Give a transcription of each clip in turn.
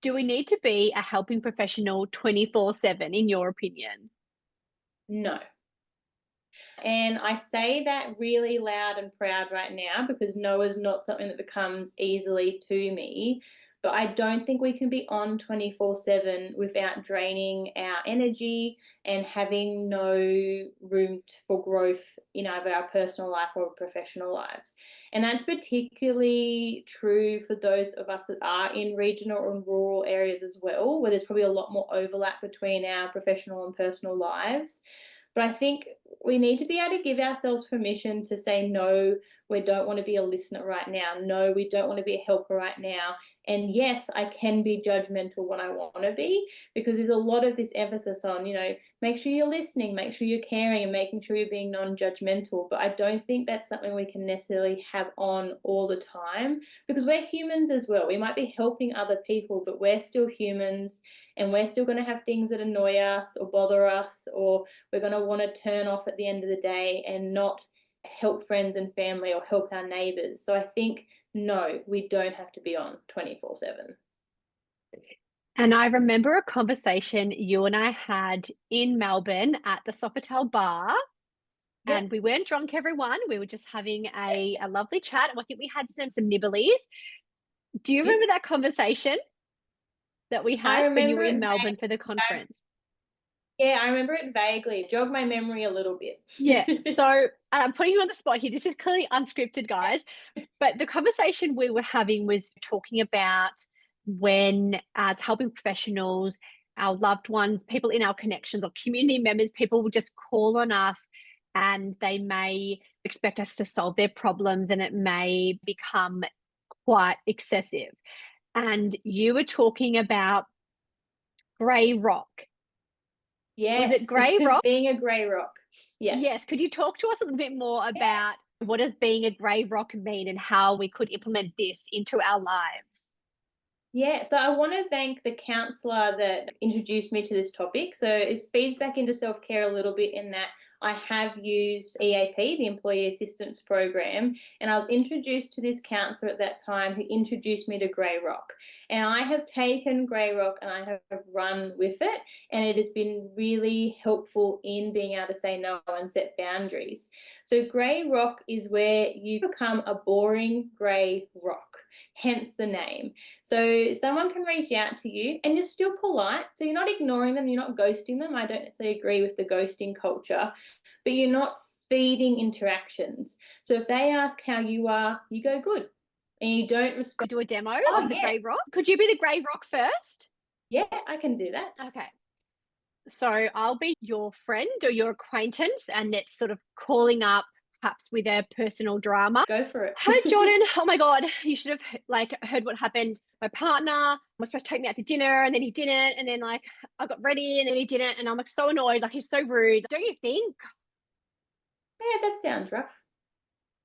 Do we need to be a helping professional 24/7 in your opinion? No. And I say that really loud and proud right now because no is not something that becomes easily to me. But I don't think we can be on 24/7 without draining our energy and having no room for growth in either our personal life or professional lives. And that's particularly true for those of us that are in regional and rural areas as well, where there's probably a lot more overlap between our professional and personal lives. But I think we need to be able to give ourselves permission to say, no, we don't want to be a listener right now. No, we don't want to be a helper right now. And yes, I can be judgmental when I want to be, because there's a lot of this emphasis on, make sure you're listening, make sure you're caring, and making sure you're being non judgmental. But I don't think that's something we can necessarily have on all the time because we're humans as well. We might be helping other people, but we're still humans and we're still going to have things that annoy us or bother us, or we're going to want to turn off at the end of the day and not help friends and family or help our neighbors. So I think, no, we don't have to be on 24/7. And I remember a conversation you and I had in Melbourne at the Sofitel bar, Yep. and we weren't drunk, everyone. We were just having a lovely chat, and I think we had some nibblies. Do you Yep. remember that conversation that we I had when you remember were it in Melbourne for the vaguely. conference? Yeah, I remember it vaguely. Jog my memory a little bit. Yeah. So, and I'm putting you on the spot here. This is clearly unscripted, guys. But the conversation we were having was talking about when, as helping professionals, our loved ones, people in our connections or community members, people will just call on us and they may expect us to solve their problems and it may become quite excessive. And you were talking about grey rock. Was it Yes, grey rock? being a grey rock. Yeah. Yes. Could you talk to us a little bit more Yeah. about what does being a grey rock mean and how we could implement this into our lives? Yeah, so I want to thank the counselor that introduced me to this topic. So it feeds back into self care a little bit in that I have used EAP, the Employee Assistance Program, and I was introduced to this counselor at that time who introduced me to Grey Rock. And I have taken Grey Rock and I have run with it, and it has been really helpful in being able to say no and set boundaries. So, Grey Rock is where you become a boring grey rock, hence the name. So someone can reach out to you and you're still polite. So you're not ignoring them, you're not ghosting them. I don't necessarily agree with the ghosting culture, but you're not feeding interactions. So if they ask how you are, you go good. And you don't respond, Could do a demo oh of the yeah, grey rock? Could you be the grey rock first? yeah, I can do that. Okay. So I'll be your friend or your acquaintance, and it's sort of calling up perhaps with a personal drama. Go for Hi, it. Jordan. Oh my God, you should have heard what happened. My partner was supposed to take me out to dinner, and then he didn't. And then I got ready, and then he didn't. And I'm like so annoyed. Like he's so rude. Don't you think? Yeah, that sounds rough.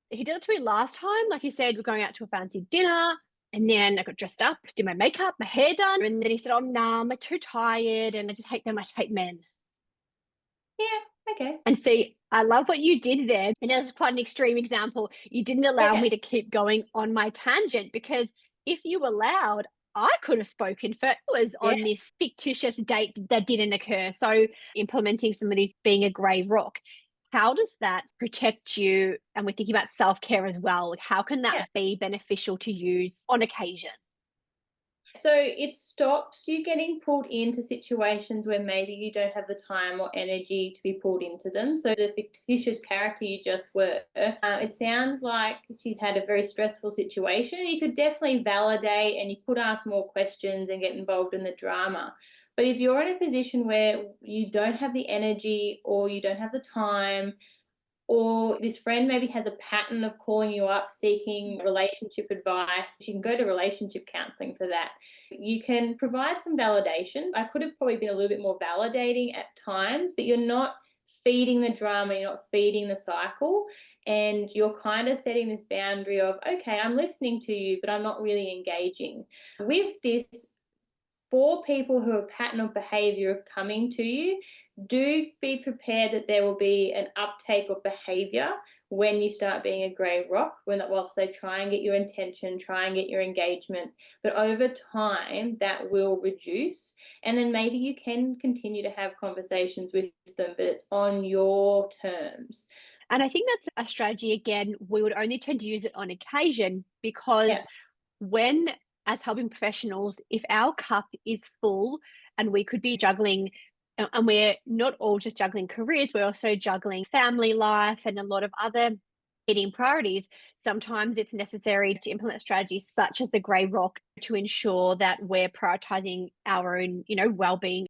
He did it to me last time. Like he said, we're going out to a fancy dinner. And then I got dressed up, did my makeup, my hair done. And then he said, oh, nah, I'm too tired. And I just hate them. I just hate men. Yeah, okay. And see, I love what you did there. And that was quite an extreme example. You didn't allow Yeah, me to keep going on my tangent because if you allowed, I could have spoken for hours yeah. on this fictitious date that didn't occur. So, implementing some of these being a grey rock, how does that protect you? And we're thinking about self care as well. Like, how can that Yeah. be beneficial to use on occasion? So it stops you getting pulled into situations where maybe you don't have the time or energy to be pulled into them. So the fictitious character you just were, it sounds like she's had a very stressful situation. You could definitely validate and you could ask more questions and get involved in the drama. But if you're in a position where you don't have the energy or you don't have the time, or this friend maybe has a pattern of calling you up seeking relationship advice, you can go to relationship counseling for that. You can provide some validation. I could have probably been a little bit more validating at times, but you're not feeding the drama, you're not feeding the cycle, and you're kind of setting this boundary of, okay, I'm listening to you, but I'm not really engaging. With this, for people who have a pattern of behavior of coming to you, do be prepared that there will be an uptake of behavior when you start being a grey rock, when whilst they try and get your attention, try and get your engagement, but over time that will reduce, and then maybe you can continue to have conversations with them, but it's on your terms. And I think that's a strategy, again, we would only tend to use it on occasion because Yeah, when, as helping professionals, if our cup is full and we could be juggling, and we're not all just juggling careers, we're also juggling family life and a lot of other hitting priorities. Sometimes it's necessary to implement strategies such as the grey rock to ensure that we're prioritizing our own, well-being